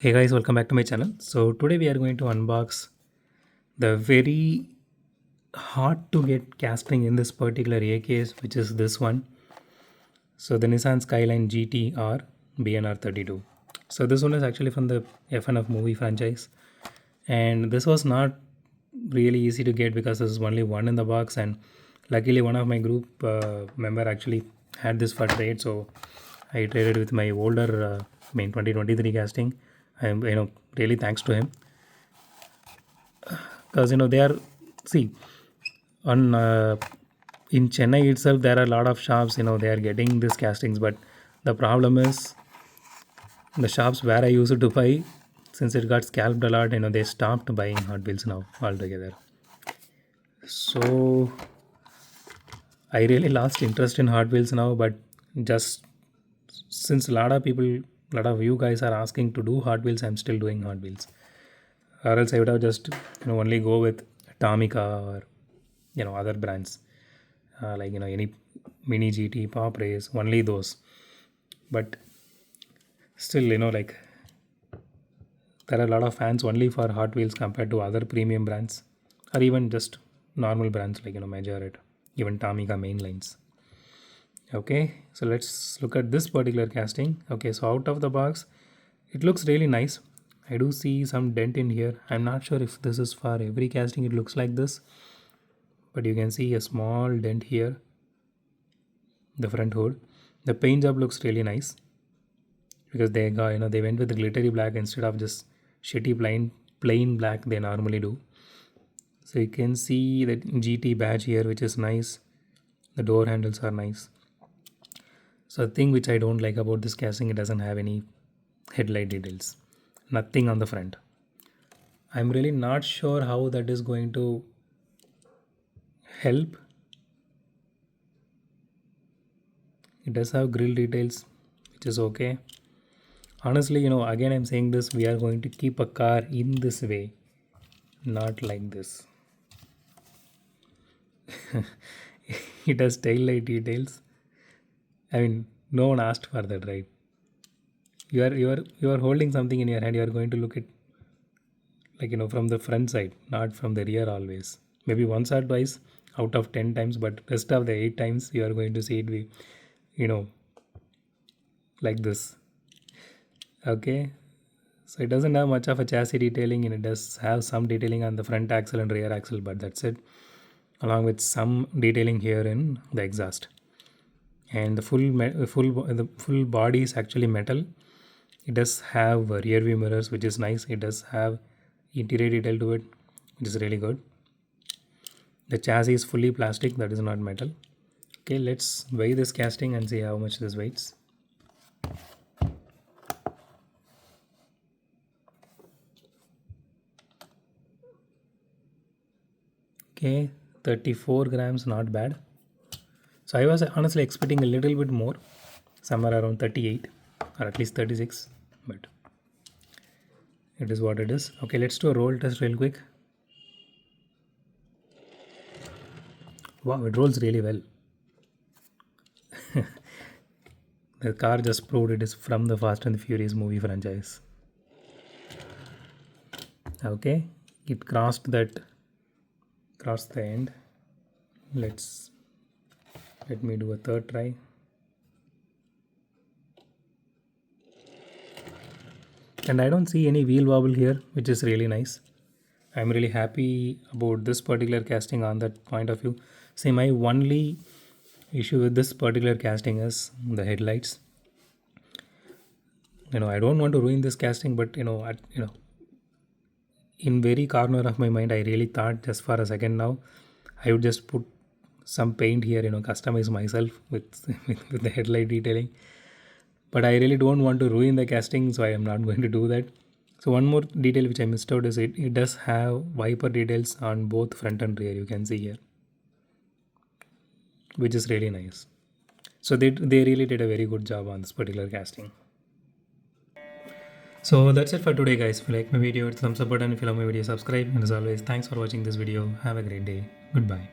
Hey guys, welcome back to my channel. So today we are going to unbox the very hard to get casting in this particular A case, which is this one. So the Nissan Skyline GTR BNR32. So this one is actually from the FNF movie franchise, and this was not really easy to get because there's only one in the box, and luckily one of my group member actually had this for trade, so I traded with my older 2023 casting. I'm really thanks to him because they are, see, on in Chennai itself there are a lot of shops, they are getting these castings, but the problem is the shops where I used to buy, since it got scalped a lot, they stopped buying Hot Wheels now altogether. So I really lost interest in Hot Wheels now, but just since a lot of people, a lot of you guys are asking to do Hot Wheels, I'm still doing Hot Wheels. Or else I would have just only go with Tomica or other brands, like any Mini GT, Pop Race, only those. But still, like, there are a lot of fans only for Hot Wheels compared to other premium brands, or even just normal brands like Majorette, even Tomica main lines. Okay, so let's look at this particular casting. Okay, so out of the box, it looks really nice. I do see some dent in here. I'm not sure if this is for every casting it looks like this, but you can see a small dent here, the front hood. The paint job looks really nice because they got, they went with the glittery black instead of just shitty plain black they normally do. So you can see the GT badge here, which is nice. The door handles are nice. So the thing which I don't like about this casting, it doesn't have any headlight details, nothing on the front. I'm really not sure how that is going to help. It does have grill details, which is okay. Honestly, again I'm saying this, we are going to keep a car in this way, not like this. It has tail light details. I mean, no one asked for that, right? You are holding something in your hand, you are going to look at, like, from the front side, not from the rear always. Maybe once or twice out of 10 times, but rest of the 8 times you are going to see it be, you know, like this. Okay. So it doesn't have much of a chassis detailing, and it does have some detailing on the front axle and rear axle, but that's it. Along with some detailing here in the exhaust. And the full body is actually metal. It does have rear view mirrors, which is nice. It does have interior detail to it, which is really good. The chassis is fully plastic, that is not metal. Okay, let's weigh this casting and see how much this weighs. Okay, 34 grams, not bad. So I was honestly expecting a little bit more, somewhere around 38 or at least 36, but it is what it is. Okay, let's do a roll test real quick. Wow, it rolls really well. The car just proved it is from the Fast and the Furious movie franchise. Okay, it crossed the end. Let me do a third try. And I don't see any wheel wobble here, which is really nice. I'm really happy about this particular casting on that point of view. See, my only issue with this particular casting is the headlights. I don't want to ruin this casting, but in very corner of my mind, I really thought just for a second now, I would just put some paint here, customize myself with, with the headlight detailing. But I really don't want to ruin the casting, so I am not going to do that. So one more detail which I missed out is it does have wiper details on both front and rear, you can see here, which is really nice. So they really did a very good job on this particular casting. So that's it for today, guys. If you like my video, hit the thumbs up button. If you love my video, subscribe. And as always, thanks for watching this video. Have a great day. Goodbye.